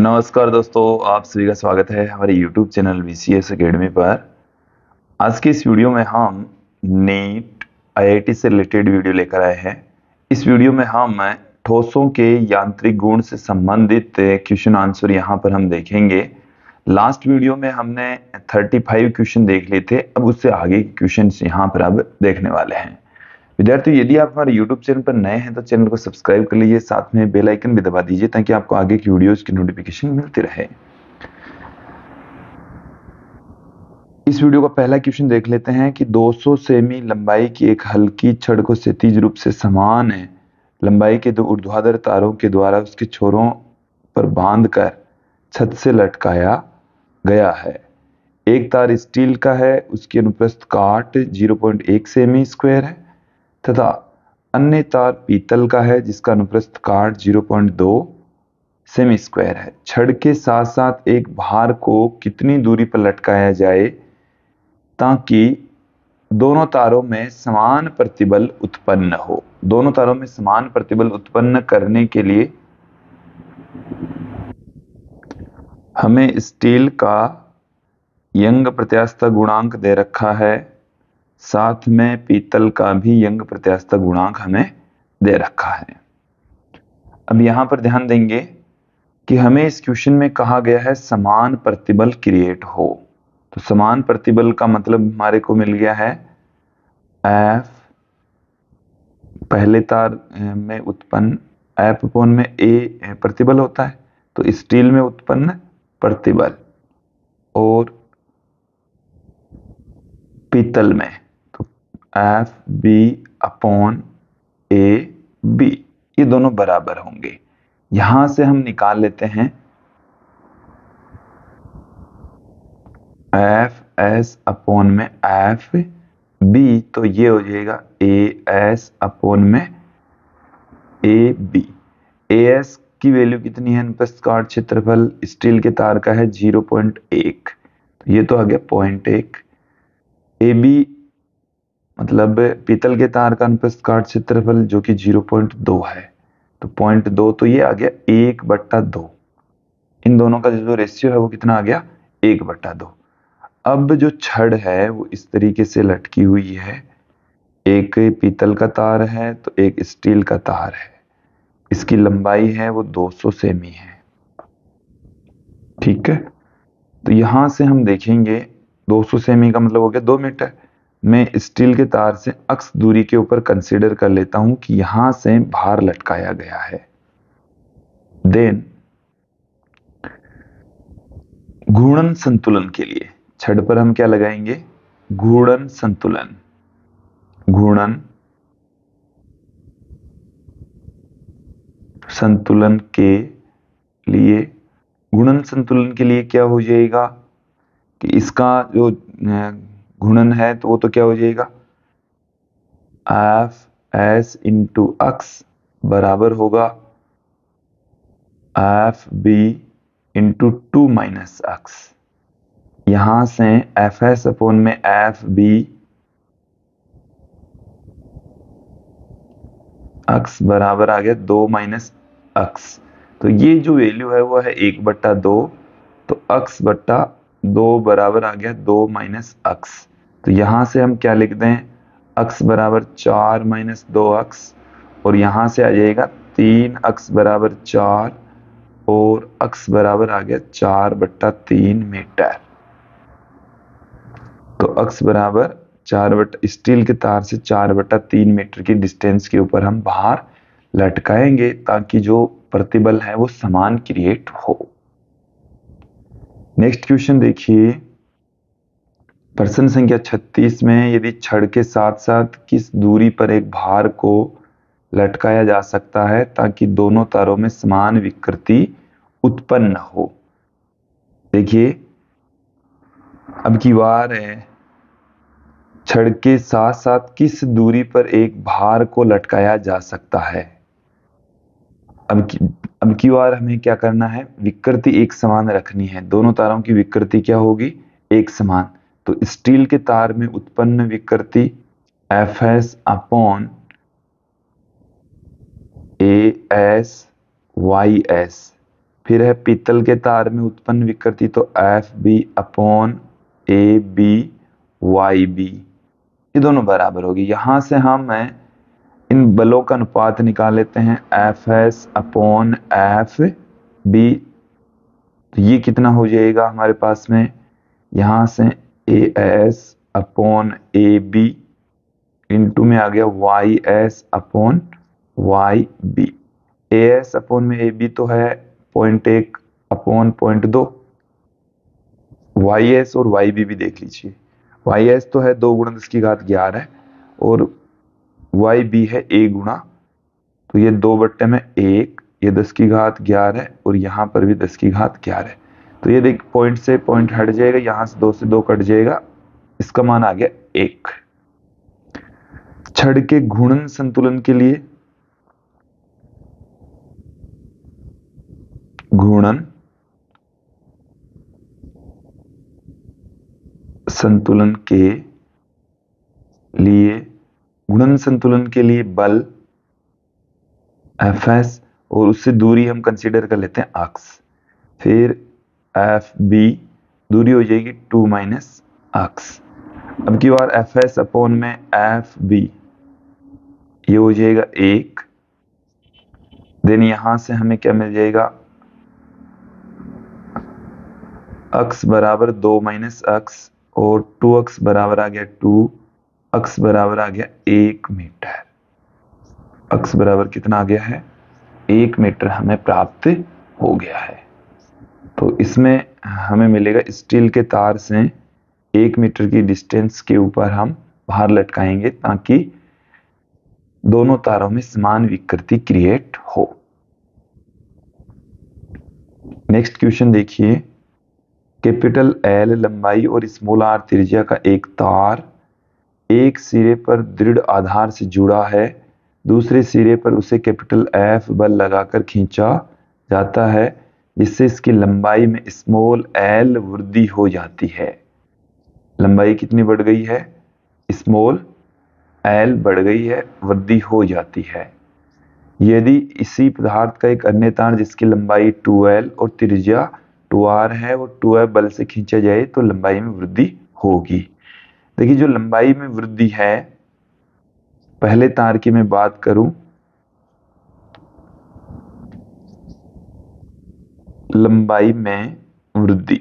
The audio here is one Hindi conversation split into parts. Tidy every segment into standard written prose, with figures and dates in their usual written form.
नमस्कार दोस्तों, आप सभी का स्वागत है हमारे YouTube चैनल VCS एकेडमी पर। आज की इस वीडियो में हम नीट IIT से रिलेटेड वीडियो लेकर आए हैं। इस वीडियो में हम ठोसों के यांत्रिक गुण से संबंधित क्वेश्चन आंसर यहाँ पर हम देखेंगे। लास्ट वीडियो में हमने 35 क्वेश्चन देख लिए थे, अब उससे आगे के क्वेश्चन यहाँ पर अब देखने वाले हैं। विद्यार्थी, यदि आप हमारे YouTube चैनल पर नए हैं तो चैनल को सब्सक्राइब कर लीजिए, साथ में बेल आइकन भी दबा दीजिए ताकि आपको आगे की वीडियोस की नोटिफिकेशन मिलती रहे। इस वीडियो का पहला क्वेश्चन देख लेते हैं कि 200 सेमी लंबाई की एक हल्की छड़ को क्षैतिज रूप से समान है लंबाई के दो ऊर्ध्वाधर तारों के द्वारा उसके छोरों पर बांधकर छत से लटकाया गया है। एक तार स्टील का है, उसकी अनुप्रस्थ काट 0.1 सेमी स्क्वायर है तथा अन्य तार पीतल का है जिसका अनुप्रस्थ काट 0.2 सेमी स्क्वायर है। छड़ के साथ साथ एक भार को कितनी दूरी पर लटकाया जाए ताकि दोनों तारों में समान प्रतिबल उत्पन्न हो। दोनों तारों में समान प्रतिबल उत्पन्न करने के लिए हमें स्टील का यंग प्रत्यास्थता गुणांक दे रखा है, साथ में पीतल का भी यंग प्रत्यास्थता गुणांक हमें दे रखा है। अब यहां पर ध्यान देंगे कि हमें इस क्वेश्चन में कहा गया है समान प्रतिबल क्रिएट हो। तो समान प्रतिबल का मतलब हमारे को मिल गया है F पहले तार में उत्पन्न F अपॉन में A प्रतिबल होता है, तो स्टील में उत्पन्न प्रतिबल और पीतल में तो F B upon A B, ये दोनों बराबर होंगे। यहां से हम निकाल लेते हैं एफ एस अपॉन में एफ बी, तो ये हो जाएगा ए एस अपॉन में ए बी। ए एस की वैल्यू कितनी है? अनुप्रस्थ काट क्षेत्रफल स्टील के तार का है 0.1, तो ये तो आ गया 0.1। ए बी मतलब पीतल के तार का अनुप्रस्थ काट क्षेत्रफल जो कि 0.2 है, तो 0.2, तो ये आ गया 1/2। इन दोनों का जो रेशियो है वो कितना आ गया? 1/2। अब जो छड़ है वो इस तरीके से लटकी हुई है, एक पीतल का तार है तो एक स्टील का तार है, इसकी लंबाई है वो 200 सेमी है। ठीक है, तो यहां से हम देखेंगे 200 सेमी का मतलब हो गया 2 मीटर। मैं स्टील के तार से अक्स दूरी के ऊपर कंसीडर कर लेता हूं कि यहां से भार लटकाया गया है। देन घूर्णन संतुलन के लिए छड़ पर हम क्या लगाएंगे? घूर्णन संतुलन। घूर्णन संतुलन के लिए घूर्णन संतुलन के लिए क्या हो जाएगा कि इसका जो घूर्णन है तो वो तो क्या हो जाएगा? एफ एस इंटू अक्स बराबर होगा एफ बी इंटू 2 माइनस अक्स। यहां से एफ एस अपॉन में एफ बी अक्स बराबर आ गया 2 माइनस अक्स, तो ये जो वैल्यू है वो है 1/2, तो अक्स बट्टा 2 बराबर आ गया 2 माइनस अक्स। तो यहां से हम क्या लिख दें? अक्स बराबर 4 माइनस 2 अक्स, और यहां से आ जाएगा 3 अक्स बराबर 4 और अक्स बराबर आ गया 4/3 मीटर। तो अक्स बराबर 4 स्टील के तार से 4/3 मीटर की डिस्टेंस के ऊपर हम भार लटकाएंगे ताकि जो प्रतिबल है वो समान क्रिएट हो। नेक्स्ट क्वेश्चन देखिए, प्रश्न संख्या 36 में यदि छड़ के साथ साथ किस दूरी पर एक भार को लटकाया जा सकता है ताकि दोनों तारों में समान विकृति उत्पन्न हो। देखिए, अब की बार है छड़ के साथ साथ किस दूरी पर एक भार को लटकाया जा सकता है। अब की बार हमें क्या करना है? विकृति एक समान रखनी है। दोनों तारों की विकृति क्या होगी? एक समान। तो स्टील के तार में उत्पन्न विकृति F S upon A S Y S फिर है पीतल के तार में उत्पन्न विकृति, तो F B upon A B Y B, ये दोनों बराबर होगी। यहां से हम इन बलों का अनुपात निकाल लेते हैं, F S upon F B, तो ये कितना हो जाएगा हमारे पास में, यहां से A S upon A B into में आ गया Y S upon Y B. A S upon में ए बी तो है 0.1 अपॉन 0.2, वाई एस और वाई बी भी देख लीजिए। वाई एस तो है 2 गुणा 10 की घात 11 और वाई बी है a गुणा, तो ये 2/1, ये 10 की घात 11 और यहाँ पर भी 10 की घात 11। तो ये देख पॉइंट से पॉइंट हट जाएगा, यहाँ से 2 से 2 कट जाएगा, इसका मान आ गया 1। छड़ के घूर्णन संतुलन के लिए, घूर्णन संतुलन के लिए, घूर्णन संतुलन के लिए बल एफ एस और उससे दूरी हम कंसीडर कर लेते हैं अक्स, फिर एफ बी दूरी हो जाएगी 2 माइनस अक्स। अब की बार एफ एस अपॉन में एफ बी, ये हो जाएगा 1। देन यहां से हमें क्या मिल जाएगा, अक्स बराबर 2 माइनस अक्स और 2 अक्स बराबर आ गया 2, अक्स बराबर आ गया 1 मीटर। अक्स बराबर कितना आ गया है, 1 मीटर हमें प्राप्त हो गया है। तो इसमें हमें मिलेगा स्टील के तार से 1 मीटर की डिस्टेंस के ऊपर हम बाहर लटकाएंगे ताकि दोनों तारों में समान विकृति क्रिएट हो। नेक्स्ट क्वेश्चन देखिए, कैपिटल एल लंबाई और स्मॉल आर त्रिज्या का एक तार एक सिरे पर दृढ़ आधार से जुड़ा है, दूसरे सिरे पर उसे कैपिटल एफ बल लगाकर खींचा जाता है, जिससे इसकी लंबाई में स्मॉल एल वृद्धि हो जाती है। लंबाई कितनी बढ़ गई है, स्मॉल एल बढ़ गई है, वृद्धि हो जाती है। यदि इसी पदार्थ का एक अन्य तार जिसकी लंबाई 2l और त्रिज्या 2r है वो 2f बल से खींचा जाए तो लंबाई में वृद्धि होगी। देखिए जो लंबाई में वृद्धि है, पहले तार की मैं बात करूं, लंबाई में वृद्धि,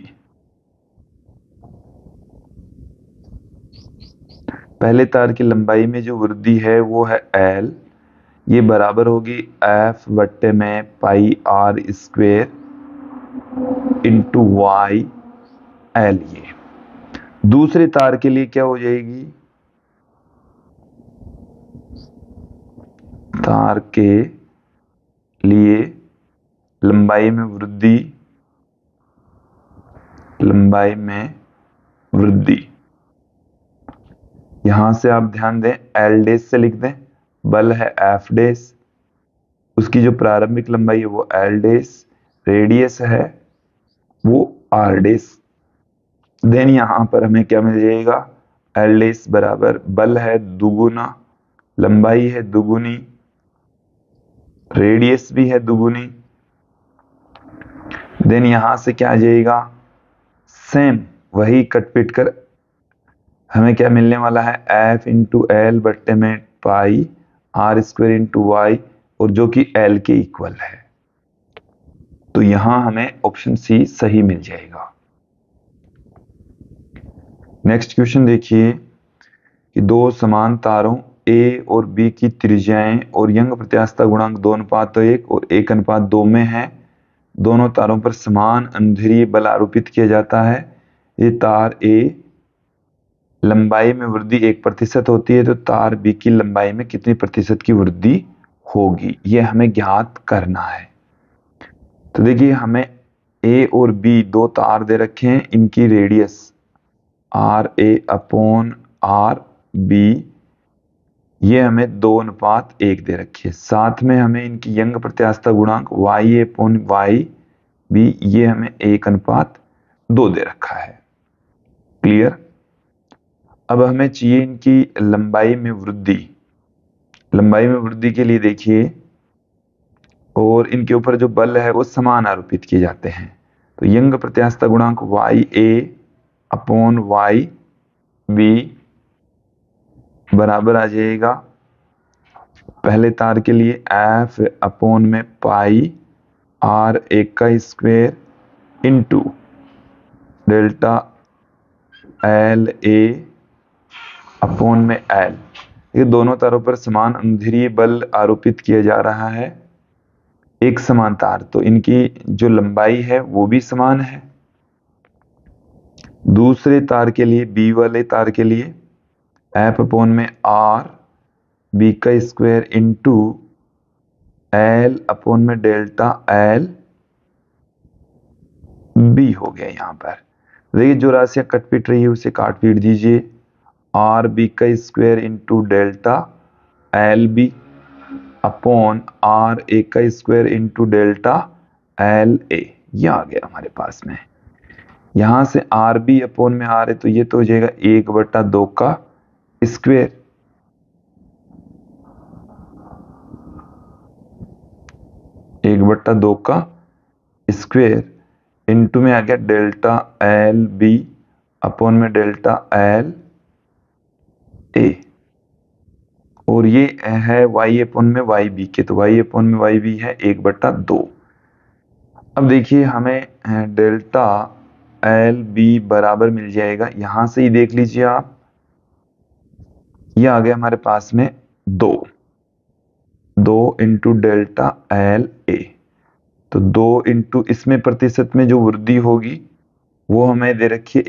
पहले तार की लंबाई में जो वृद्धि है वो है l, ये बराबर होगी एफ बट्टे में pi R square into Y L. ये दूसरे तार के लिए क्या हो जाएगी, तार के लिए लंबाई में वृद्धि, लंबाई में वृद्धि, यहां से आप ध्यान दें एल डेस से लिख दें, बल है एफ डेस, उसकी जो प्रारंभिक लंबाई है वो एल डेस, रेडियस है वो आर डेस। देन यहां पर हमें क्या मिल जाएगा, एल डेस बराबर बल है दुगुना, लंबाई है दुगुनी, रेडियस भी है दुगुनी। देन यहां से क्या आ जाएगा, सेम वही कटपिट कर हमें क्या मिलने वाला है, एफ इंटू एल बट्टे में pi R square into Y, और जो कि एल के इक्वल है। तो यहां हमें ऑप्शन सी सही मिल जाएगा। नेक्स्ट क्वेश्चन देखिए कि दो समान तारों ए और बी की त्रिज्याएं और यंग प्रत्यास्थता गुणांक 2:1 और 1:2 में है, दोनों तारों पर समान अनुदैर्ध्य बल आरोपित किया जाता है। ये तार ए लंबाई में वृद्धि 1% होती है, तो तार बी की लंबाई में कितनी प्रतिशत की वृद्धि होगी, ये हमें ज्ञात करना है। तो देखिए हमें ए और बी दो तार दे रखे हैं, इनकी radius R A upon R B, ये हमें 2:1 दे रखी है। साथ में हमें इनकी यंग प्रत्यास्थता गुणांक वाई ए अपॉन वाई बी, ये हमें 1:2 दे रखा है। क्लियर। अब हमें चाहिए इनकी लंबाई में वृद्धि। लंबाई में वृद्धि के लिए देखिए और इनके ऊपर जो बल है वो समान आरोपित किए जाते हैं। तो यंग प्रत्यास्थता गुणांक वाई ए अपॉन वाई बी बराबर आ जाएगा पहले तार के लिए एफ अपॉन में पाई आर एक का स्क्वायर इंटू डेल्टा एल ए अपॉन में एल। ये दोनों तारों पर समान अनुध्रुवीय बल आरोपित किया जा रहा है, एक समान तार, तो इनकी जो लंबाई है वो भी समान है। दूसरे तार के लिए, बी वाले तार के लिए एफ अपॉन में आर बी का स्क्वायर इंटू एल अपॉन में डेल्टा एल बी हो गया। यहां पर देखिए जो राशियां कट पीट रही है उसे काट पीट दीजिए। आर बी का square into delta L B upon R A का square into delta L A, यह आ गया हमारे पास में। यहां से आर बी अपॉन में आर है तो ये तो हो जाएगा 1/2 का स्क्वायर, एक बट्टा दो का स्क्वायर इंटू में आ गया डेल्टा एल बी अपॉन में डेल्टा एल ए, और ये है वाई अपॉन में वाई बी के, तो वाई अपॉन में वाई बी है 1/2। अब देखिए हमें डेल्टा एल बी बराबर मिल जाएगा, यहां से ही देख लीजिए आप, ये आ गया हमारे पास में 2 इंटू डेल्टा एल ए, तो 2 इंटू इसमें प्रतिशत में जो वृद्धि होगी वो हमें दे रखी है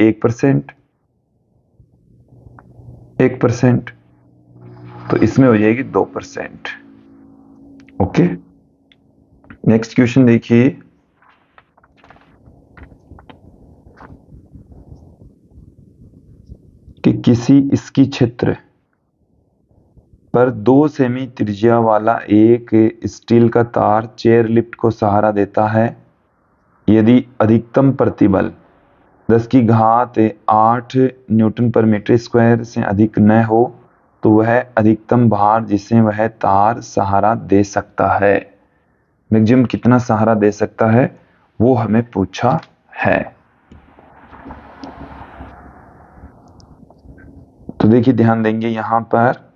1%, तो इसमें हो जाएगी 2%। ओके, नेक्स्ट क्वेश्चन देखिए। कि किसी इसकी क्षेत्र पर 2 सेमी त्रिज्या वाला एक स्टील का तार चेयर लिफ्ट को सहारा देता है। यदि अधिकतम प्रतिबल 10⁸ न्यूटन पर मीटर स्क्वायर से अधिक न हो तो वह अधिकतम भार जिसे वह तार सहारा दे सकता है, मैक्सिमम कितना सहारा दे सकता है, वो हमें पूछा है। तो देखिए ध्यान देंगे, यहां पर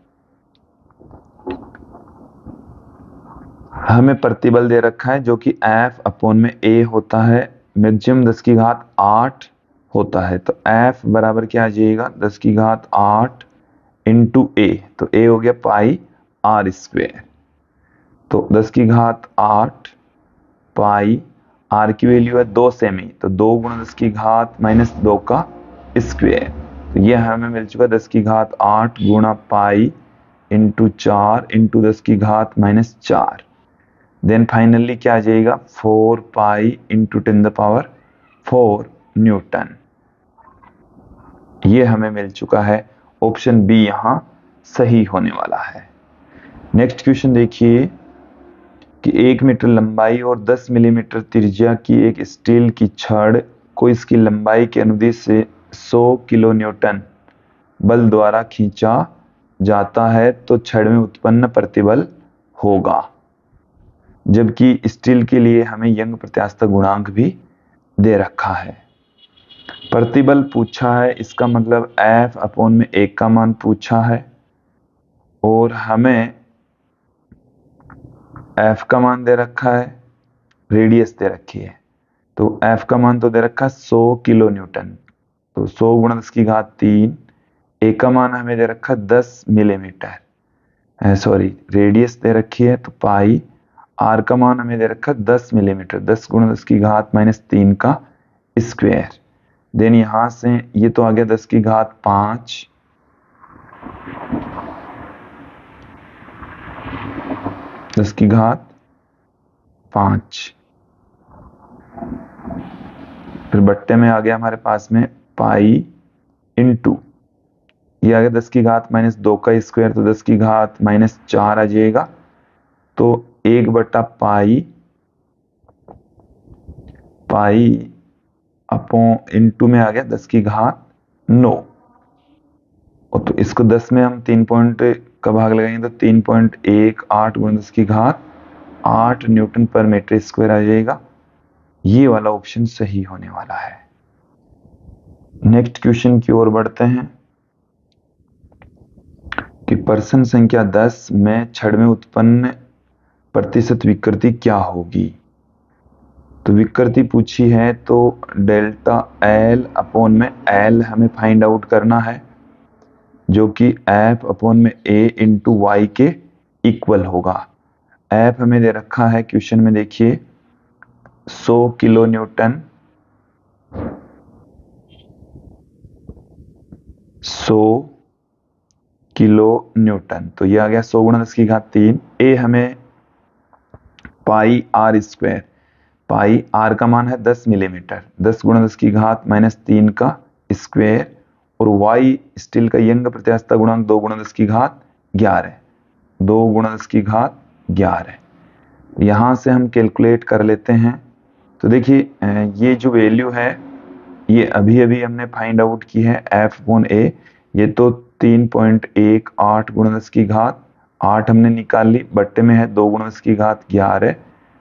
हमें प्रतिबल दे रखा है जो कि F अपॉन में A होता है, मैक्सिमम 10⁸ होता है, तो F बराबर क्या आ जाएगा 10⁸ इंटू A, तो A हो गया पाई आर स्क्वायर, तो 10⁸ पाई आर की वैल्यू है 2 सेमी, तो 2 गुणा 10⁻⁻2 का स्क्वायर, तो यह हमें मिल चुका 10⁸ गुणा pi into 4 into 10⁻⁻4। Then finally क्या आ जाएगा 4 पाई इंटू 10⁴ न्यूटन, ये हमें मिल चुका है। ऑप्शन बी यहां सही होने वाला है। नेक्स्ट क्वेश्चन देखिए कि 1 मीटर लंबाई और 10 मिलीमीटर त्रिज्या की एक स्टील की छड़ को इसकी लंबाई के अनुदिश से 100 किलो न्यूटन बल द्वारा खींचा जाता है तो छड़ में उत्पन्न प्रतिबल होगा, जबकि स्टील के लिए हमें यंग प्रत्यास्थता गुणांक भी दे रखा है। प्रतिबल पूछा है, इसका मतलब F अपॉन में 1 का मान पूछा है और हमें F का मान दे रखा है, रेडियस दे रखी है, तो F का मान तो दे रखा है 100 किलो न्यूटन, तो 100 गुणा 10⁻3, A का मान हमें दे रखा 10 मिलीमीटर, सॉरी रेडियस दे रखी है, तो पाई R का मान हमें दे रखा 10 मिलीमीटर, 10 गुणा 10⁻³ का स्क्वायर। देन यहां से ये तो आ गया 10⁵5 फिर बट्टे में आ गया हमारे पास में पाई इंटू ये आ गया 10⁻⁻2 का स्क्वायर, तो 10⁻⁻4 आ जाएगा, तो 1/पाई अपॉन इंटू में आ गया 10⁹ और तो इसको 10 में हम 3 पॉइंट का भाग लगाएंगे तो 3.18 गुणा 10⁻⁻ 8 न्यूटन पर मीटर स्क्वायर आ जाएगा। ये वाला ऑप्शन सही होने वाला है। नेक्स्ट क्वेश्चन की ओर बढ़ते हैं कि प्रश्न संख्या 10 में छड़ में उत्पन्न प्रतिशत विकृति क्या होगी। तो विकृति पूछी है तो डेल्टा एल अपॉन में एल हमें फाइंड आउट करना है, जो कि एफ अपॉन में ए इंटू वाई के इक्वल होगा। एफ हमें दे रखा है क्वेश्चन में, देखिए 100 किलो न्यूटन, 100 किलो न्यूटन, तो ये आ गया 100 गुणा 10 की घात 3। ए हमें पाई आर स्क्वायर, पाई आर का मान है 10 मिलीमीटर, 10 गुणा 10 की घात -3 का स्क्वायर, और वाई स्टील का यंग प्रत्यास्थता गुणांक 2 गुणा 10 की घात 11, 2 गुणा 10 की घात 11। यहां से हम कैलकुलेट कर लेते हैं। तो देखिए ये जो वैल्यू है ये अभी अभी हमने फाइंड आउट की है, एफ अपॉन ए। ये तो 3.18 गुणा 10 की घात 8 हमने निकाल ली, बट्टे में है 2 गुणा 10 की घात 11।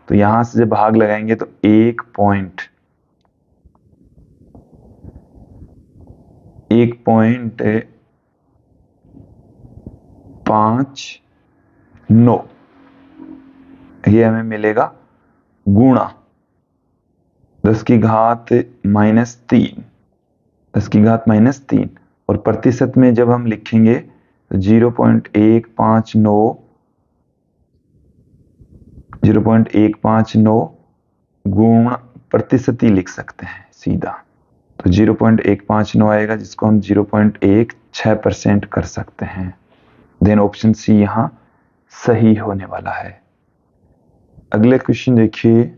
तो यहां से जब भाग लगाएंगे तो 1.9 ये हमें मिलेगा, गुणा 10 की घात -3, 10 की घात -3, और प्रतिशत में जब हम लिखेंगे तो 0.159 गुण प्रतिशत ही लिख सकते हैं सीधा। तो 0.159 आएगा, जिसको हम 0.16% कर सकते हैं। देन ऑप्शन सी यहां सही होने वाला है। अगले क्वेश्चन देखिए,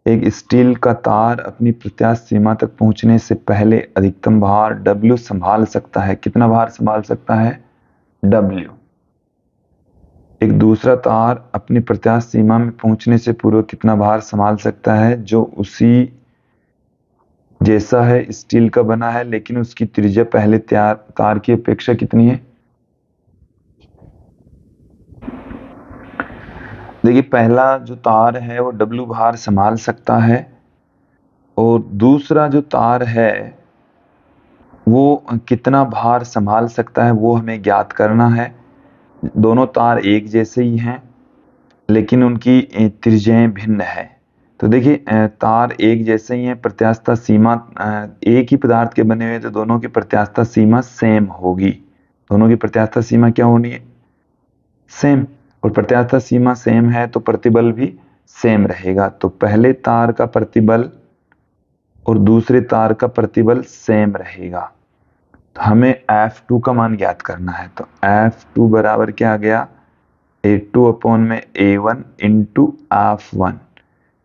एक स्टील का तार अपनी प्रत्यास्थ सीमा तक पहुंचने से पहले अधिकतम भार W संभाल सकता है। कितना भार संभाल सकता है? W। एक दूसरा तार अपनी प्रत्यास्थ सीमा में पहुंचने से पूर्व कितना भार संभाल सकता है, जो उसी जैसा है, स्टील का बना है, लेकिन उसकी त्रिज्या पहले तार की अपेक्षा कितनी है? देखिए पहला जो तार है वो W भार संभाल सकता है, और दूसरा जो तार है वो कितना भार संभाल सकता है वो हमें ज्ञात करना है। दोनों तार एक जैसे ही हैं, लेकिन उनकी त्रिज्याएं भिन्न है। तो देखिए तार एक जैसे ही हैं, प्रत्यास्थता सीमा एक ही पदार्थ के बने हुए, तो दोनों की प्रत्यास्थता सीमा सेम होगी। दोनों की प्रत्यास्थता सीमा क्या होनी है? सेम। और प्रत्यास्थता सीमा सेम है तो प्रतिबल भी सेम रहेगा। तो पहले तार का प्रतिबल और दूसरे तार का प्रतिबल सेम रहेगा। तो हमें F2 का मान ज्ञात करना है। तो F2 बराबर क्या आ गया? A2 अपॉन में A1 इंटू F1।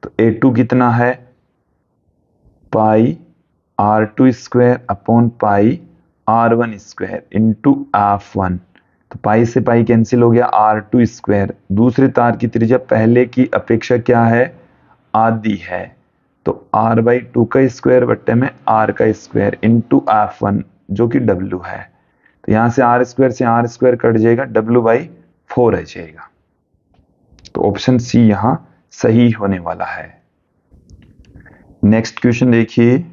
तो A2 कितना है? पाई R2 square upon pi R1 square into F1। तो पाई से पाई कैंसिल हो गया, R2 स्क्वायर। दूसरे तार की त्रिज्या पहले की अपेक्षा क्या है? आधी है। तो R/2 का स्क्वायर बट्टे में R का स्क्वायर इंटू F1, जो कि W है। तो यहां से R स्क्वायर से R स्क्वायर कट जाएगा, W/4 रह जाएगा। तो ऑप्शन सी यहां सही होने वाला है। नेक्स्ट क्वेश्चन देखिए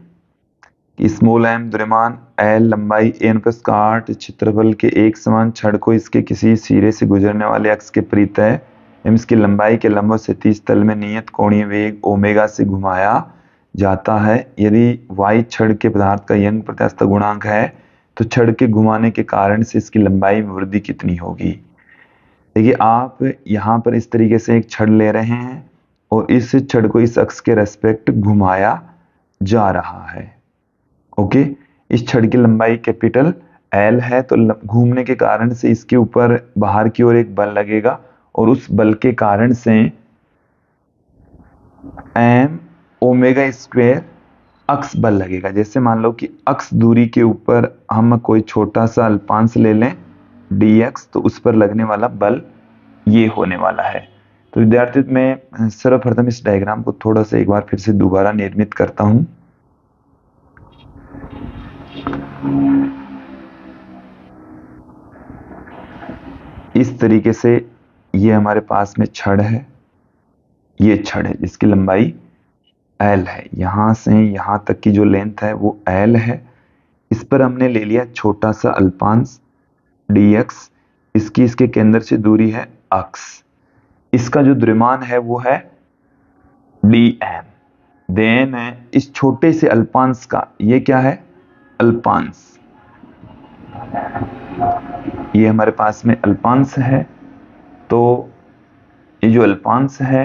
कि स्मॉल m द्रव्यमान L लंबाई n + 8 क्षेत्रफल के एक समान छड़ को इसके किसी सिरे से गुजरने वाले अक्ष के परितः एवं इसकी लंबाई के लंबवत क्षैतिज तल में नियत कोणीय वेग ओमेगा से घुमाया जाता है। यदि y छड़ के पदार्थ का यंग प्रत्यास्थता गुणांक है तो छड़ के घुमाने के कारण से इसकी लंबाई में वृद्धि कितनी होगी। देखिए आप यहाँ पर इस तरीके से एक छड़ ले रहे हैं और इस छड़ को इस अक्ष के रेस्पेक्ट घुमाया जा रहा है। ओके, इस छड़ की लंबाई कैपिटल L है, तो घूमने के कारण से इसके ऊपर बाहर की ओर एक बल लगेगा और उस बल के कारण से m ओमेगा स्क्वायर अक्ष बल लगेगा। जैसे मान लो कि अक्ष दूरी के ऊपर हम कोई छोटा सा अल्पांश ले लें dx, तो उस पर लगने वाला बल ये होने वाला है। तो विद्यार्थी मैं सर्वप्रथम इस डायग्राम को थोड़ा सा एक बार फिर से दोबारा निर्मित करता हूं। इस तरीके से ये हमारे पास में छड़ है ये छड़ है जिसकी लंबाई L है, यहां से यहां तक की जो लेंथ है वो L है। इस पर हमने ले लिया छोटा सा अल्पांश dx, इसकी इसके केंद्र से दूरी है x, इसका जो द्रव्यमान है वो है dm। देन इस छोटे से अल्पांश का ये क्या है, अल्पांश, ये हमारे पास में अल्पांश है। तो ये जो अल्पांश है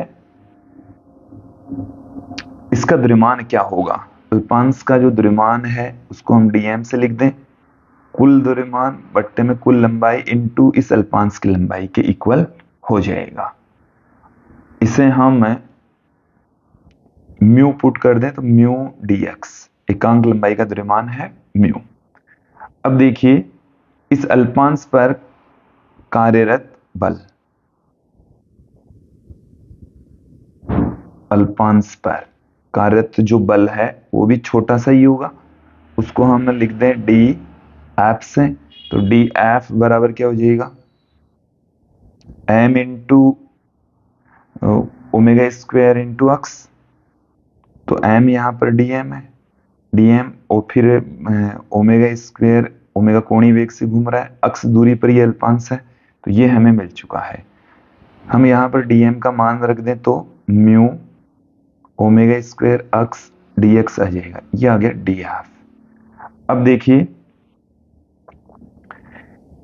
इसका द्रव्यमान क्या होगा, अल्पांश का जो द्रव्यमान है उसको हम dm से लिख दें, कुल द्रव्यमान बट्टे में कुल लंबाई इनटू इस अल्पांश की लंबाई के इक्वल हो जाएगा। इसे हम म्यू पुट कर दें तो म्यू dx, एकांक लंबाई का द्रव्यमान है म्यू। अब देखिए इस अल्पांश पर कार्यरत बल, अल्पांश पर कार्यरत जो बल है वो भी छोटा सा ही होगा, उसको हम लिख दें डी एफ से। तो डी एफ बराबर क्या हो जाएगा, M into omega square into X. तो एम यहां पर डी एम है, डी एम, और फिर ओमेगा स्क्वायर, ओमेगा कोणीय वेग से घूम रहा है, अक्स दूरी पर ये अल्पांश है, तो ये हमें मिल चुका है। हम यहाँ पर dm का मान रख दें तो म्यू ओमेगा स्क्वायर अक्स dx आ जाएगा, ये आ गया df। अब देखिए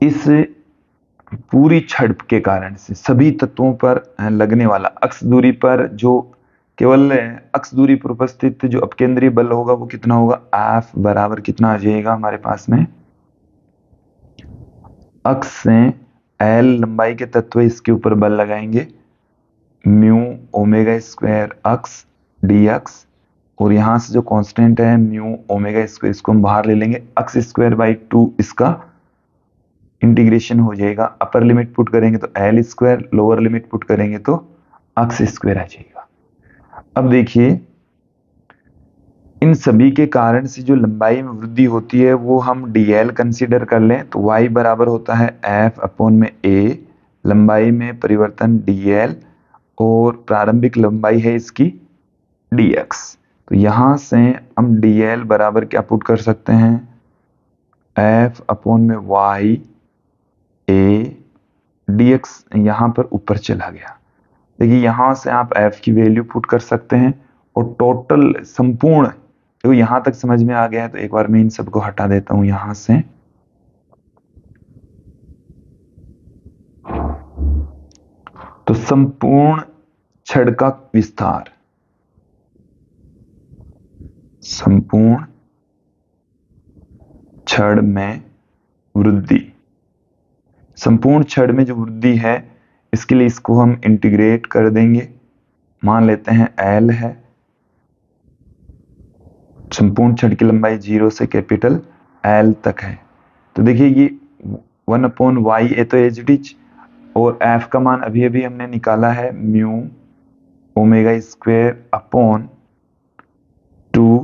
इस पूरी छड़ के कारण से सभी तत्वों पर लगने वाला अक्स दूरी पर जो केवल अक्स दूरी पर उपस्थित जो अपकेंद्रीय बल होगा वो कितना होगा, F बराबर कितना आ जाएगा हमारे पास में, अक्स से L लंबाई के तत्व इसके ऊपर बल लगाएंगे, म्यू ओमेगा स्क्वायर अक्स dx, और यहां से जो कांस्टेंट है म्यू ओमेगा स्क्वायर इसको हम बाहर ले लेंगे, अक्स स्क्वायर बाई 2 इसका इंटीग्रेशन हो जाएगा। अपर लिमिट पुट करेंगे तो L square, lower limit put करेंगे तो अक्स स्क्वायर आ जाएगा। अब देखिए इन सभी के कारण से जो लंबाई में वृद्धि होती है वो हम dl कंसीडर कर लें तो y बराबर होता है f अपॉन में a, लंबाई में परिवर्तन dl, और प्रारंभिक लंबाई है इसकी dx। तो यहां से हम dl बराबर क्या पुट कर सकते हैं, f अपॉन में y a dx, यहां पर ऊपर चला गया। देखिए यहां से आप f की वैल्यू पुट कर सकते हैं, और टोटल संपूर्ण, तो यहां तक समझ में आ गया है तो एक बार मैं इन सबको हटा देता हूं यहां से। तो संपूर्ण छड़ का विस्तार, संपूर्ण छड़ में वृद्धि, संपूर्ण छड़ में जो वृद्धि है इसके लिए इसको हम इंटीग्रेट कर देंगे, मान लेते हैं L है, संपूर्ण छड़ की लंबाई 0 से कैपिटल L तक है। तो देखिए ये 1 अपॉन वाई ए तो एज इट इज, और F का मान अभी अभी हमने निकाला है mu omega square upon 2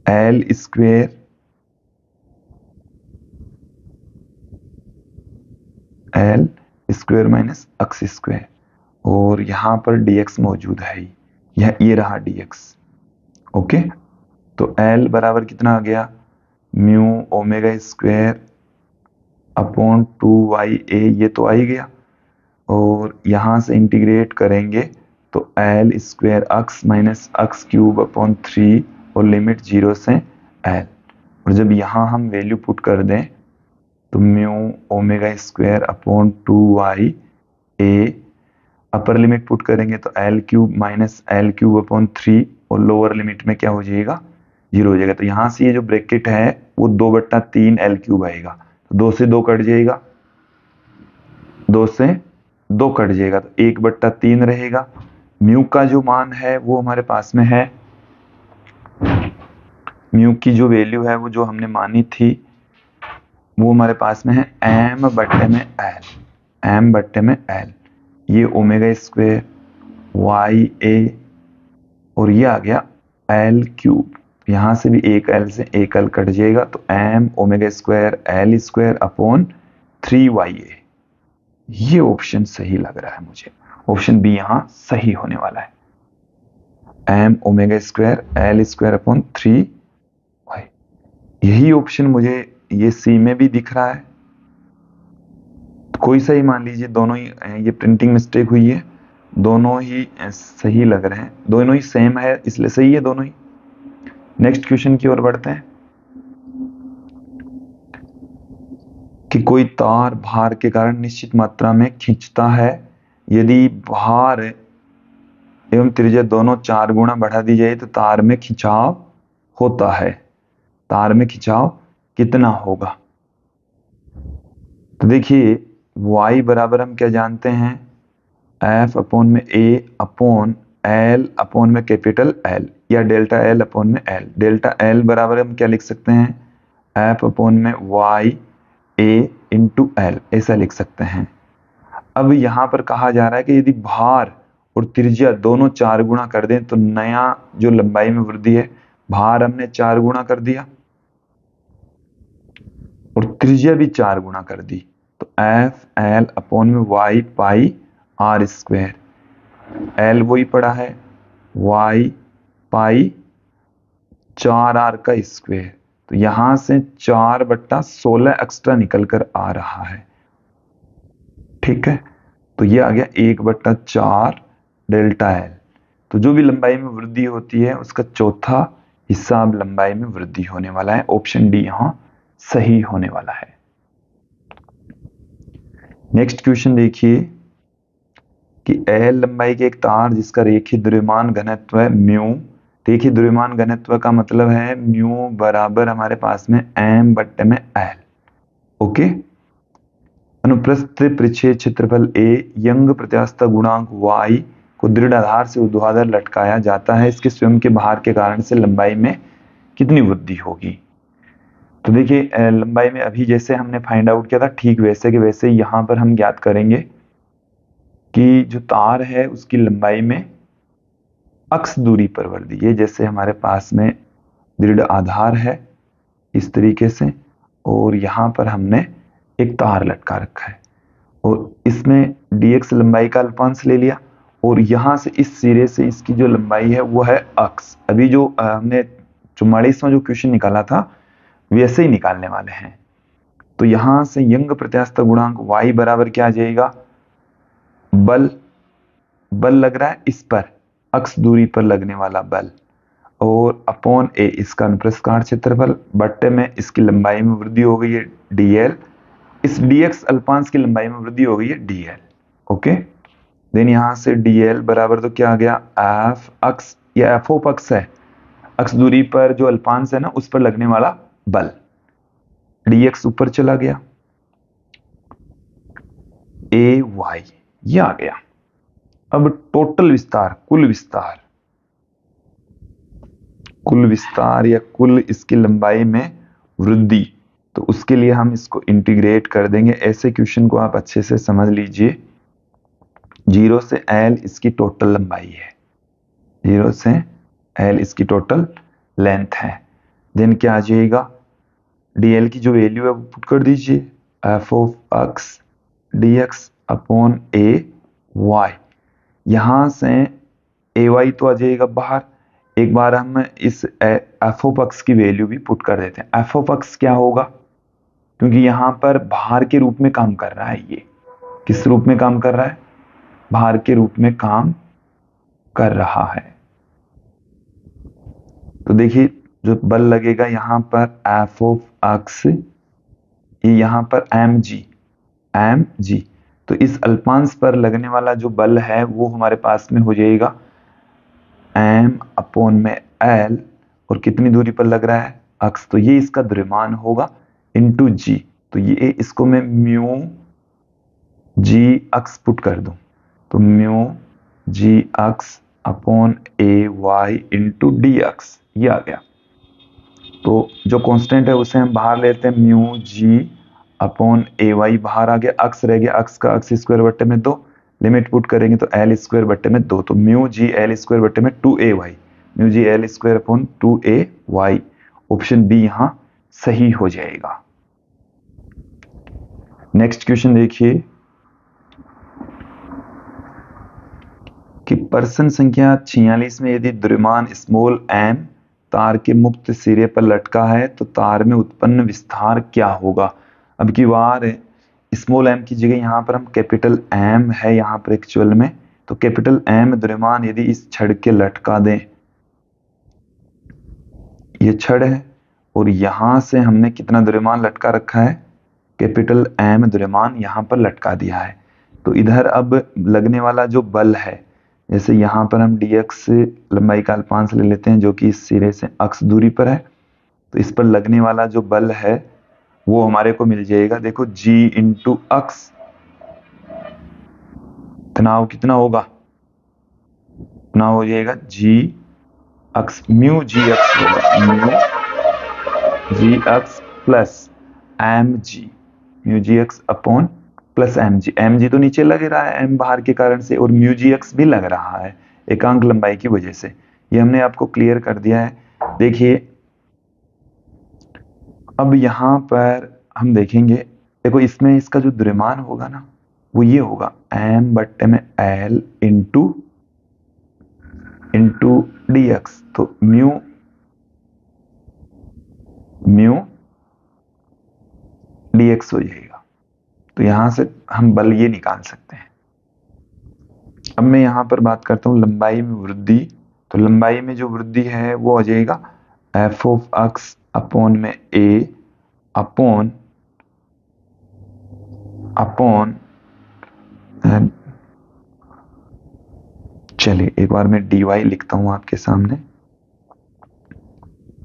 L square L square minus X square, और यहां पर dx मौजूद है ही, ये रहा dx। ओके, तो L बराबर कितना आ गया, mu omega square upon 2ya, ये तो आ ही गया, और यहां से इंटीग्रेट करेंगे तो L square x minus x cube upon 3, और लिमिट 0 से L, और जब यहां हम वैल्यू पुट कर दें तो mu omega square upon 2ya, upper limit put करेंगे तो L cube minus L cube upon 3, और लोअर लिमिट में क्या हो जाएगा, 0 हो जाएगा। तो यहां से ये जो ब्रैकेट है वो 2/3 L क्यूब आएगा, तो 2 से 2 कट जाएगा, 2 से 2 कट जाएगा, तो 1/3 रहेगा। म्यू का जो मान है वो हमारे पास में है, म्यू की जो वैल्यू है वो जो हमने मानी थी वो हमारे पास में है m/L, ये ओमेगा स्क्वायर वाई ए, और ये आ गया L क्यूब, यहां से भी एक L से एक L कट जाएगा, तो m omega square L square upon 3ya, ये ऑप्शन सही लग रहा है मुझे। ऑप्शन बी यहां सही होने वाला है। M omega square L square upon 3y, यही ऑप्शन मुझे ये सी में भी दिख रहा है। तो कोई सा ही मान लीजिए, दोनों ही, ये प्रिंटिंग मिस्टेक हुई है, दोनों ही सही लग रहे हैं, दोनों ही सेम है इसलिए सही है दोनों ही। नेक्स्ट क्वेश्चन की ओर बढ़ते हैं कि कोई तार भार के कारण निश्चित मात्रा में खींचता है, यदि भार एवं त्रिज्या दोनों 4 गुना बढ़ा दी जाए तो तार में खिंचाव होता है। तार में खिंचाव कितना होगा? तो देखिए y बराबर हम क्या जानते हैं, एफ अपॉन में ए अपॉन एल अपॉन में कैपिटल एल, या डेल्टा एल अपॉन में एल। डेल्टा एल बराबर हम क्या लिख सकते हैं, एफ अपॉन में वाई ए इंटू एल, ऐसा लिख सकते हैं। अब यहां पर कहा जा रहा है कि यदि भार और त्रिज्या दोनों 4 गुना कर दें तो नया जो लंबाई में वृद्धि है, भार हमने 4 गुना कर दिया और त्रिज्या भी 4 गुना कर दी, तो एफ एल अपॉन में Y pi R square, L वही पड़ा है, वाई पाई 4r का स्क्वायर, तो यहां से 4/16 एक्स्ट्रा निकल कर आ रहा है। ठीक है, तो ये आ गया 1/4 डेल्टा एल। तो जो भी लंबाई में वृद्धि होती है उसका चौथा हिस्सा अब लंबाई में वृद्धि होने वाला है। ऑप्शन डी यहां सही होने वाला है। नेक्स्ट क्वेश्चन देखिए कि एल लंबाई के एक तार जिसका रेखीय द्रव्यमान घनत्व है म्यू, रेखीय द्रव्यमान घनत्व का मतलब है म्यू बराबर हमारे पास में एम बट्टे में एल। ओके, अनुप्रस्थ परिच्छेद क्षेत्रफल ए, यंग प्रत्यास्थता गुणांक y को दृढ़ आधार से ऊर्ध्वाधर लटकाया जाता है, इसके स्वयं के भार के कारण से लंबाई में कितनी वृद्धि होगी? तो देखिए लंबाई में अभी जैसे हमने फाइंड आउट किया था ठीक वैसे के वैसे यहां पर हम ज्ञात करेंगे कि जो तार है उसकी लंबाई में अक्ष दूरी पर वृद्धि, ये जैसे हमारे पास में दृढ़ आधार है इस तरीके से, और यहां पर हमने एक तार लटका रखा है और इसमें dx लंबाई का अल्पांश ले लिया और यहां से इस सिरे से इसकी जो लंबाई है वो है अक्ष। अभी जो हमने 44वां जो क्वेश्चन निकाला था वैसे ही निकालने वाले हैं। तो यहां से यंग प्रत्यास्थता गुणांक y बराबर क्या आ जाएगा, बल, बल लग रहा है इस पर, अक्ष दूरी पर लगने वाला बल, और अपॉन ए इसका अनुप्रस्थ काट क्षेत्रफल, बट्टे में इसकी लंबाई में वृद्धि हो गई है dl, इस dx अल्पांश की लंबाई में वृद्धि हो गई है dl। ओके, देन यहां से dl बराबर तो क्या आ गया, f अक्ष या f ऑफ अक्ष है, अक्ष दूरी पर जो अल्पांश है ना उस पर लगने वाला बल, dx ऊपर चला गया, ay ये आ गया। अब टोटल विस्तार, कुल विस्तार, कुल विस्तार या कुल इसकी लंबाई में वृद्धि, तो उसके लिए हम इसको इंटीग्रेट कर देंगे। ऐसे क्वेश्चन को आप अच्छे से समझ लीजिए। 0 से l इसकी टोटल लंबाई है, 0 से l इसकी टोटल लेंथ है। देन क्या आ जाएगा, dl की जो वैल्यू है वो पुट कर दीजिए, f of x dx upon a y, यहां से ay तो आ जाएगा बाहर। एक बार हम इस f ऑफ x की वैल्यू भी पुट कर देते हैं। f ऑफ x क्या होगा, क्योंकि यहां पर भार के रूप में काम कर रहा है, ये किस रूप में काम कर रहा है, भार के रूप में काम कर रहा है। तो देखिए जो बल लगेगा यहां पर f ऑफ x, ये यहां पर mg, तो इस अल्पांश पर लगने वाला जो बल है वो हमारे पास में हो जाएगा m अपॉन में l, और कितनी दूरी पर लग रहा है, अक्ष, तो ये इसका द्रव्यमान होगा इंटू g, तो ये इसको मैं म्यू g अक्ष पुट कर दूं, तो म्यू g अक्ष upon A Y into D अक्ष, ये आ गया। तो जो कांस्टेंट है उसे हम बाहर लेते हैं, mu g upon A Y बाहर आ गया, अक्ष रह गया, अक्ष का अक्ष स्क्वायर बट्टे में 2, लिमिट पुट करेंगे तो एल स्क्वायर बट्टे में 2, तो म्यू जी एल स्क्वायर बट्टे में 2ay, mu G L square upon 2ay, option B यहां सही हो जाएगा। नेक्स्ट क्वेश्चन देखिए कि प्रश्न संख्या 46 में यदि द्रव्यमान स्मॉल m तार के मुक्त सिरे पर लटका है तो तार में उत्पन्न विस्तार क्या होगा। अब की बार स्मॉल m की जगह यहाँ पर हम कैपिटल M है यहाँ पर एक्चुअल में, तो कैपिटल M द्रव्यमान यदि इस छड़ के लटका दें, ये छड़ है और यहां से हमने कितना द्रव्यमान लटका रखा है, कैपिटल M द्रव्यमान यहां पर लटका दिया है। तो इधर अब लगने वाला जो बल है, जैसे यहाँ पर हम dx लंबाई का अल्पांश ले लेते हैं जो कि इस सिरे से अक्ष दूरी पर है, तो इस पर लगने वाला जो बल है वो हमारे को मिल जाएगा। देखो g इंटू अक्ष, तनाव कितना होगा, तनाव हो जाएगा g अक्ष म्यू जी अक्ष होगा, म्यू जी अक्ष plus M G, mu G अक्ष अपॉन प्लस एम जी तो नीचे लग रहा है एम बाहर के कारण से, और म्यू जी एक्स भी लग रहा है एकांक लंबाई की वजह से। ये हमने आपको क्लियर कर दिया है। देखिए अब यहां पर हम देखेंगे, देखो इसमें इसका जो द्रव्यमान होगा ना वो ये होगा एम बट्टे में एल इंटू डी एक्स, तो म्यू डी एक्स हो जाएगा। तो यहां से हम बल ये निकाल सकते हैं। अब मैं यहां पर बात करता हूं लंबाई में वृद्धि, तो लंबाई में जो वृद्धि है वो हो जाएगा एफ ऑफ एक्स अपॉन में ए अपॉन चलिए एक बार मैं डी वाई लिखता हूं आपके सामने,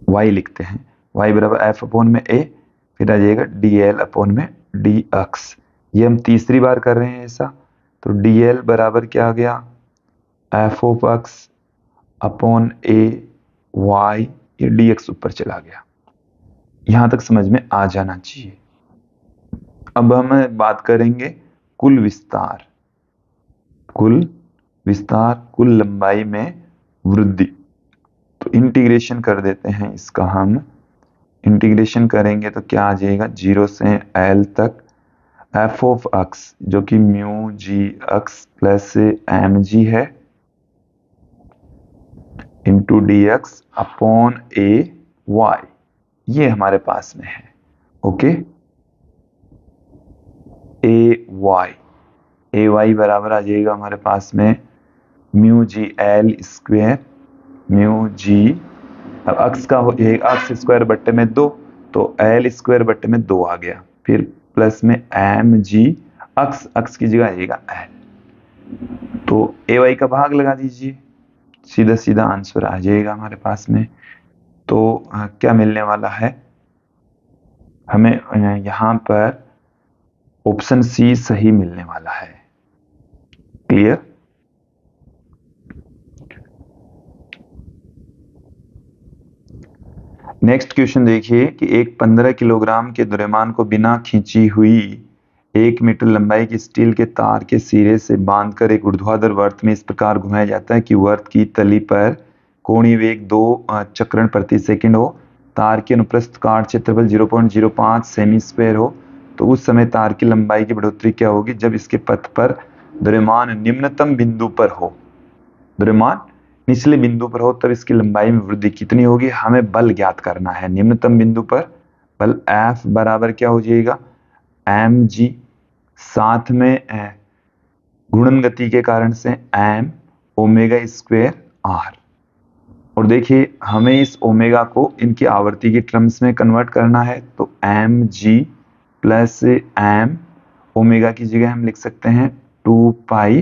y लिखते हैं, y बराबर एफ अपॉन में ए, फिर आ जाएगा डी एल अपॉन में डी एक्स। ये हम तीसरी बार कर रहे हैं ऐसा, तो डी एल बराबर क्या आ गया F of X upon A Y, ये डी एक्स ऊपर चला गया। यहां तक समझ में आ जाना चाहिए। अब हम बात करेंगे कुल विस्तार, कुल लंबाई में वृद्धि। तो इंटीग्रेशन कर देते हैं इसका, हम इंटीग्रेशन करेंगे तो क्या आ जाएगा 0 से एल तक एफ ऑफ एक्स जो कि mu G x plus M G है into D x upon A Y, ये हमारे पास में है। ओके, ए वाई बराबर आ जाएगा हमारे पास में mu G L square, mu G अब अक्स का हो जाएगा अक्स स्क्वायर बट्टे में 2, तो एल स्क्वायर बट्टे में 2 आ गया, फिर प्लस में एम जी अक्स की जगह आ जाएगा एल, तो ए वाई का भाग लगा दीजिए, सीधा सीधा आंसर आ जाएगा हमारे पास में। तो क्या मिलने वाला है हमें, यहां पर ऑप्शन सी सही मिलने वाला है। क्लियर। नेक्स्ट क्वेश्चन देखिए कि एक 15 किलोग्राम के द्रव्यमान को बिना खींची हुई 1 मीटर लंबाई की स्टील के तार के सिरे से बांधकर एक ऊर्ध्वाधर वर्त में इस प्रकार घुमाया जाता है कि वर्त की तली पर कोणीय वेग 2 चक्रण प्रति सेकंड हो, तार की अनुप्रस्थ काट क्षेत्रफल 0.05 सेमी स्क्वायर हो, तो उस समय तार की लंबाई की बढ़ोतरी क्या होगी जब इसके पथ पर द्रव्यमान निम्नतम बिंदु पर हो, द्रव्यमान निचले बिंदु पर हो तब इसकी लंबाई में वृद्धि कितनी होगी। हमें बल ज्ञात करना है निम्नतम बिंदु पर, बल F बराबर क्या हो जाएगा एम जी, साथ में गुणन गति के कारण से एम ओमेगा स्क्वायर आर, और देखिए हमें इस ओमेगा को इनकी आवर्ती की टर्म्स में कन्वर्ट करना है, तो M G plus M omega की जगह हम लिख सकते हैं 2 पाई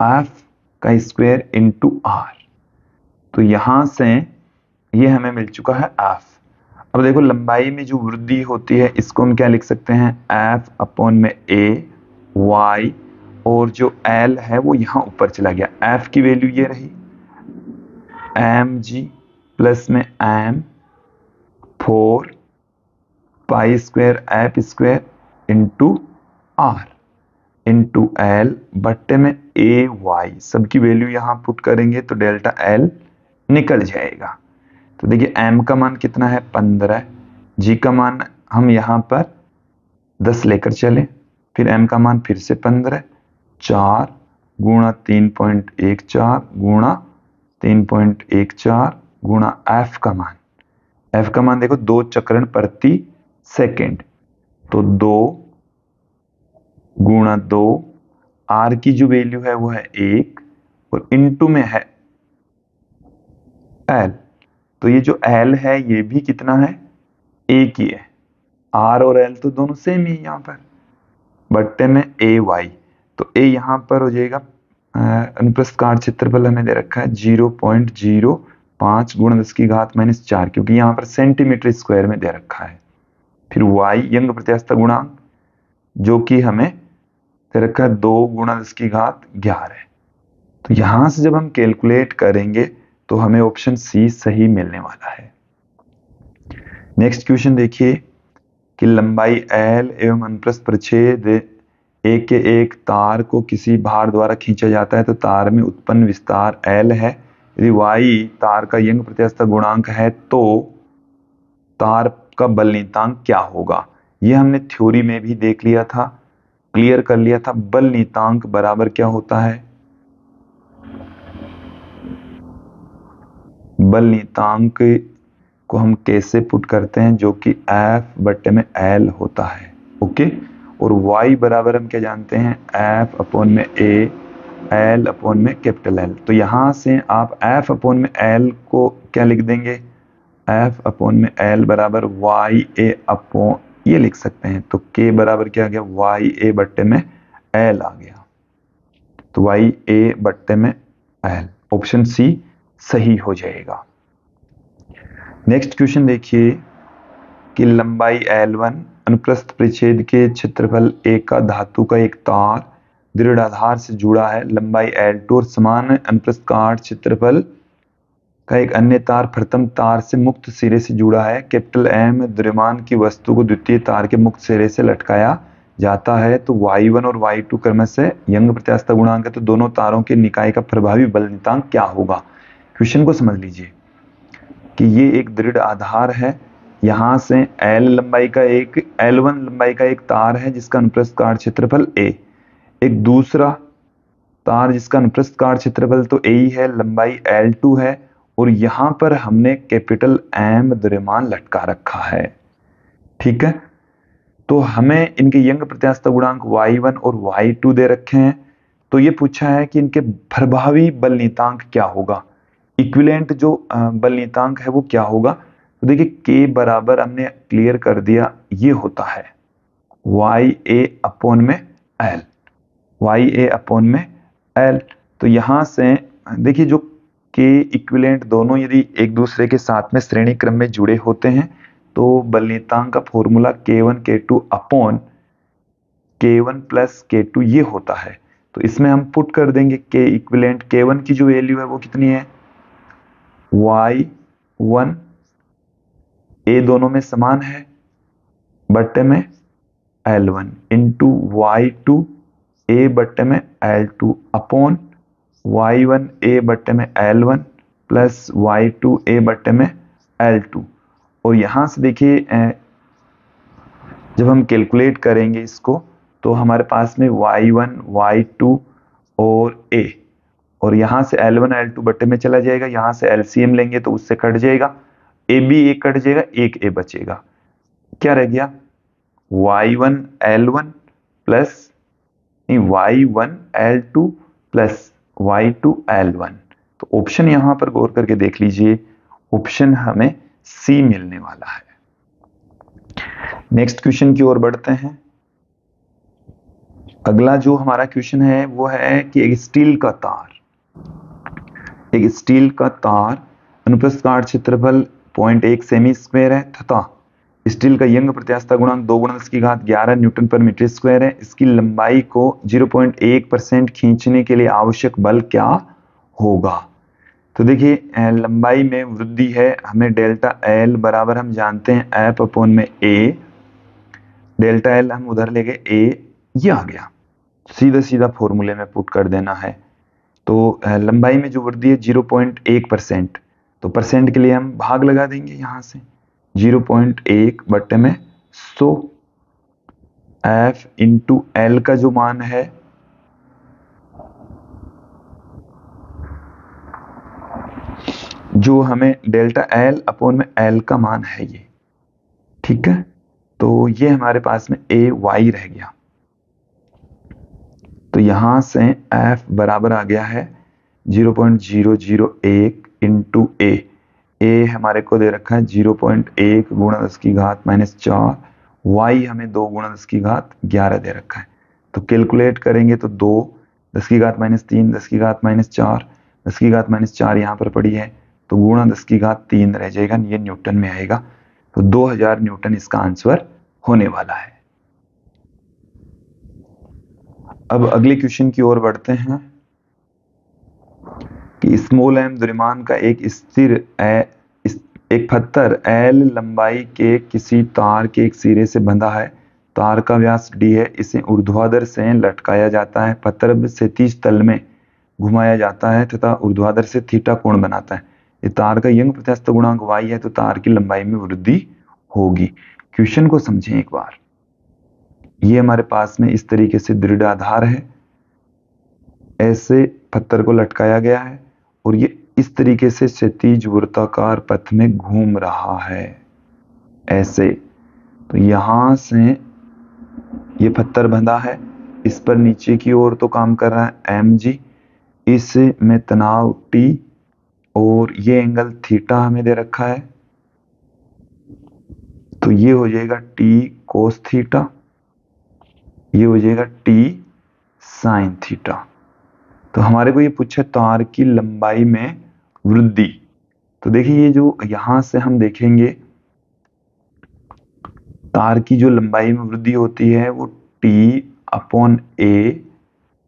एफ का स्क्वायर इंटू आर, तो यहां से ये हमें मिल चुका है एफ। अब देखो लंबाई में जो वृद्धि होती है इसको हम क्या लिख सकते हैं एफ अपॉन में ए वाई, और जो एल है वो यहां ऊपर चला गया, एफ की वैल्यू ये रही एम जी प्लस में M 4 pi square F square into R into L बट्टे में ए वाई, सबकी वैल्यू यहां पुट करेंगे तो डेल्टा एल निकल जाएगा। तो देखिए m का मान कितना है 15, g का मान हम यहां पर 10 लेकर चले, फिर m का मान फिर से 15, 4 गुणा 3.14 गुणा 3.14 गुणा एफ का मान, एफ का मान देखो 2 चक्रण प्रति सेकेंड, तो 2 गुणा 2, आर की जो वैल्यू है वो है 1 और इनटू में है एल, तो ये जो एल है ये भी कितना है, एक ही है। आर और एल तो दोनों सेम ही यहाँ पर, बट्टे में ए वाई, तो ए यहाँ पर हो जाएगा अनुप्रस्थ काट क्षेत्रफल हमें दे रखा है 0.05 गुणा 10 की घात -4, क्योंकि यहाँ पर सेंटीमीटर स्क्वायर में दे रखा है। फिर वाई यंग प्रत्यास्थ गुणांक जो कि हमें दे रखा है 2 गुणा 10 की घात 11। तो यहां से जब हम कैलकुलेट करेंगे तो हमें ऑप्शन सी सही मिलने वाला है। नेक्स्ट क्वेश्चन देखिए कि लंबाई एल एवं अनुप्रस्थ परिच्छेद एक के एक तार को किसी भार द्वारा खींचा जाता है तो तार में उत्पन्न विस्तार एल है। यदि वाई तार का यंग प्रत्यास्थ गुणांक है तो तार का बल नियतांक क्या होगा। यह हमने थ्योरी में भी देख लिया था, क्लियर कर लिया था। बल नियतांक बराबर क्या होता है, बल नियतांक को हम कैसे पुट करते हैं, जो कि एफ बट्टे में एल होता है। ओके, और y बराबर हम क्या जानते हैं, एफ अपॉन में ए, एल अपॉन में कैपिटल एल। तो यहां से आप एफ अपॉन में एल को क्या लिख देंगे, एफ अपॉन में एल बराबर वाई ए अपॉन, ये लिख सकते हैं। तो k बराबर क्या आ गया, वाई ए बट्टे में एल आ गया, तो वाई ए बट्टे में एल, ऑप्शन सी सही हो जाएगा। नेक्स्ट क्वेश्चन देखिए कि लंबाई L1 अनुप्रस्थ परिच्छेद के क्षेत्रफल A का धातु का एक तार दृढ़ आधार से जुड़ा है। लंबाई L2 और समान अनुप्रस्थ काट क्षेत्रफल का एक अन्य तार प्रथम तार से मुक्त सिरे से जुड़ा है। कैपिटल M द्रव्यमान की वस्तु को द्वितीय तार के मुक्त सिरे से लटकाया जाता है। तो y1 और y2 क्रमशः यंग प्रत्यास्थ गुणांक है, तो दोनों तारों के निकाय का प्रभावी बल नियतांक क्या होगा। क्वेश्चन को समझ लीजिए कि ये एक दृढ़ आधार है, यहां से L लंबाई का एक, L1 लंबाई का एक तार है जिसका अनुप्रस्थ काट क्षेत्रफल A, एक दूसरा तार जिसका अनुप्रस्थ काट क्षेत्रफल तो A ही है, लंबाई L2 है, और यहां पर हमने कैपिटल M द्रव्यमान लटका रखा है। ठीक है, तो हमें इनके यंग प्रत्यास्थ गुणांक y1 और y2 दे रखे हैं। तो ये पूछा है कि इनके प्रभावी बल नियतांक क्या होगा, इक्विवेलेंट जो बल नियतांक है वो क्या होगा। तो देखिए k बराबर हमने क्लियर कर दिया, ये होता है वाई ए अपॉन में एल, वाई ए अपॉन में एल। तो यहां से देखिए जो k इक्विवेलेंट दोनों यदि एक दूसरे के साथ में श्रेणी क्रम में जुड़े होते हैं तो बल नियतांक का formula k1 k2 upon k1 plus k2 ये होता है। तो इसमें हम पुट कर देंगे k इक्विवेलेंट, k1 की जो वैल्यू है वो कितनी है, y1 a दोनों में समान है बट्टे में L1 इंटू y2 a बट्टे में L2 अपॉन y1 a बट्टे में L1 प्लस y2 a बट्टे में L2। और यहां से देखिए जब हम कैलकुलेट करेंगे इसको तो हमारे पास में y1 y2 और a, और यहां से L1 L2 बट्टे में चला जाएगा, यहां से LCM लेंगे तो उससे कट जाएगा, ए बी एक कट जाएगा, एक ए बचेगा, क्या रह गया y1 L1 plus y1 L2 plus y2 L1। तो ऑप्शन यहां पर गौर करके देख लीजिए, ऑप्शन हमें सी मिलने वाला है। नेक्स्ट क्वेश्चन की ओर बढ़ते हैं। अगला जो हमारा क्वेश्चन है वो है कि एक स्टील का तार अनुप्रस्थ काट क्षेत्रफल 0.1 सेमी स्क्वायर है तथा स्टील का यंग प्रत्यास्थ गुणांक 2 गुणा 10 की घात 11 न्यूटन पर मीटर स्क्वायर है। इसकी लंबाई को 0.1% खींचने के लिए आवश्यक बल क्या होगा। तो देखिए लंबाई में वृद्धि है, हमें डेल्टा एल बराबर हम जानते हैं एफ अपॉन में ए, डेल्टा एल हम उधर ले गए ए, ये आ गया, सीधा सीधा फॉर्मूले में पुट कर देना है। तो लंबाई में जो वृद्धि है 0.1%, तो परसेंट के लिए हम भाग लगा देंगे यहां से 0.1 बट्टे में 100, एफ इंटू एल का जो मान है जो हमें डेल्टा एल अपॉन में एल का मान है ये, ठीक है। तो ये हमारे पास में ए वाई रह गया। तो यहां से एफ बराबर आ गया है 0.001 इंटू ए हमारे को दे रखा है 0.1 गुणा 10 की घात -4, वाई हमें 2 गुणा 10 की घात 11 दे रखा है। तो कैलकुलेट करेंगे तो 2 10 की घात -3 10 की घात -4 10 की घात -4 यहाँ पर पड़ी है, तो गुणा 10 की घात 3 रह जाएगा, ये न्यूटन में आएगा। तो 2000 न्यूटन इसका आंसर होने वाला है। अब अगले क्वेश्चन की ओर बढ़ते हैं कि स्मॉल एम द्रव्यमान का एक स्थिर एक पत्थर एल लंबाई के किसी तार के एक सिरे से बंधा है। तार का व्यास डी है, इसे ऊर्ध्वाधर से लटकाया जाता है, पत्थर क्षैतिज तल में घुमाया जाता है तथा ऊर्ध्वाधर से थीटा कोण बनाता है। ये तार का यंग प्रत्यास्थ गुणांक वाई है, तो तार की लंबाई में वृद्धि होगी। क्वेश्चन को समझें एक बार। ये हमारे पास में इस तरीके से दृढ़ आधार है, ऐसे पत्थर को लटकाया गया है और ये इस तरीके से क्षैतिज वृत्ताकार पथ में घूम रहा है ऐसे। तो यहां से ये पत्थर बंधा है, इस पर नीचे की ओर तो काम कर रहा है एम जी, इस में तनाव टी और ये एंगल थीटा हमें दे रखा है। तो ये हो जाएगा टी कोस थीटा, ये हो जाएगा टी साइन थीटा। तो हमारे को ये पूछा तार की लंबाई में वृद्धि। तो देखिए ये जो यहां से हम देखेंगे तार की जो लंबाई में वृद्धि होती है वो टी अपॉन ए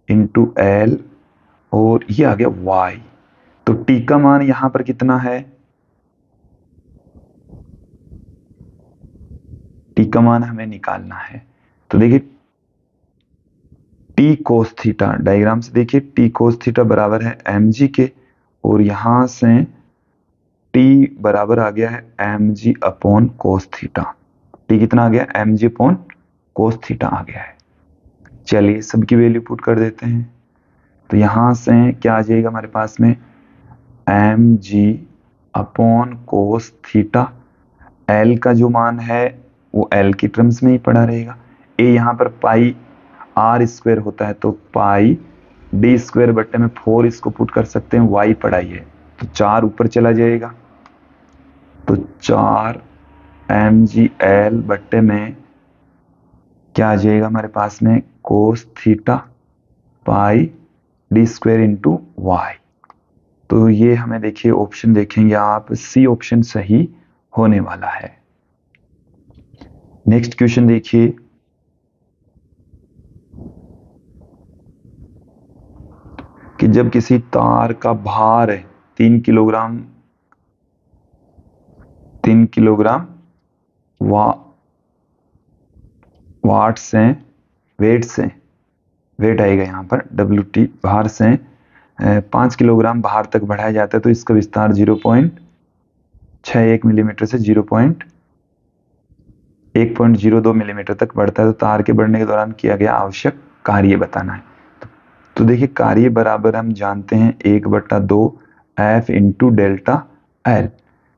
इंटू एल और ये आ गया वाई। तो टी का मान यहां पर कितना है, टी का मान हमें निकालना है। तो देखिए टी कोस थीटा, डायग्राम से देखिए टी कोस थीटा बराबर है एम जी के, और यहां से टी बराबर आ गया है M G upon cos theta. T कितना आ गया, M G upon cos theta आ गया है। चलिए सबकी वैल्यू पुट कर देते हैं। तो यहां से क्या आ जाएगा हमारे पास में M G upon cos theta, L का जो मान है वो एल की टर्म्स में ही पड़ा रहेगा। ए यहाँ पर पाई आर स्क्वायर होता है, तो पाई डी स्क्वायर बट्टे में 4 इसको पुट कर सकते हैं, वाई पढ़ाई है तो 4 ऊपर चला जाएगा। तो 4 एम जी एल बट्टे में क्या आ जाएगा हमारे पास में cos theta pi D square into Y. तो ये हमें देखिए ऑप्शन देखेंगे आप, सी ऑप्शन सही होने वाला है। नेक्स्ट क्वेश्चन देखिए कि जब किसी तार का भार है 3 किलोग्राम वाट से वेट आएगा यहाँ पर डब्ल्यू टी, भार से 5 किलोग्राम भार तक बढ़ाया जाता है, तो इसका विस्तार 0.61 मिलीमीटर से 1.02 मिलीमीटर तक बढ़ता है। तो तार के बढ़ने के दौरान किया गया आवश्यक कार्य बताना है। तो देखिए कार्य बराबर हम जानते हैं 1/2 एफ इंटू डेल्टा एल।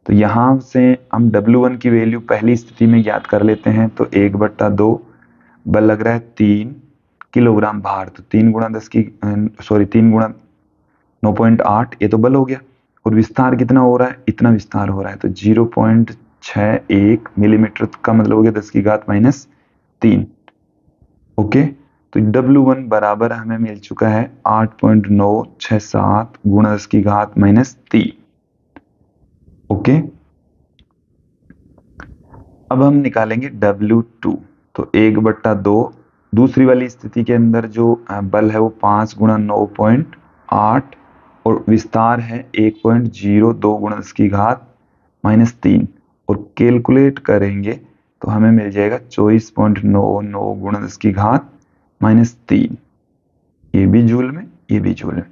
तो यहां से हम W1 की वैल्यू पहली स्थिति में ज्ञात कर लेते हैं। तो 1/2 बल लग रहा है 3 किलोग्राम भार, तो 3 गुणा 9.8 ये तो बल हो गया। और विस्तार कितना हो रहा है, इतना विस्तार हो रहा है, तो 0.61 मिलीमीटर का मतलब हो गया 10 की घात -3। ओके, तो W1 बराबर हमें मिल चुका है 8.967 गुणा 10 की घात -3। ओके, अब हम निकालेंगे W2। तो 1/2 दूसरी वाली स्थिति के अंदर जो बल है वो 5 गुणा 9.8 और विस्तार है 1.02 गुणा 10 की घात -3, और कैलकुलेट करेंगे तो हमें मिल जाएगा 24.99 गुणा 10 की घात -3। ये भी जूल में, ये भी जूल में।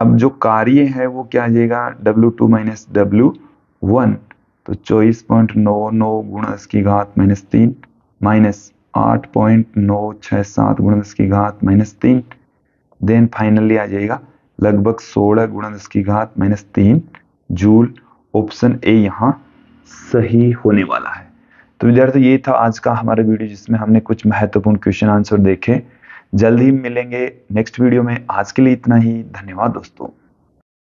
अब जो कार्य है वो क्या आ जाएगा, W2 माइनस W1, तो 24.99 गुणा 10 की घात -3 माइनस 8.967 गुणा 10 की घात -3, देन फाइनली आ जाएगा लगभग 16 गुणा 10 की घात -3 जूल, ऑप्शन ए यहाँ सही होने वाला है। तो विद्यार्थियों ये था आज का हमारा वीडियो जिसमें हमने कुछ महत्वपूर्ण क्वेश्चन आंसर देखे। जल्द ही मिलेंगे नेक्स्ट वीडियो में। आज के लिए इतना ही। धन्यवाद दोस्तों।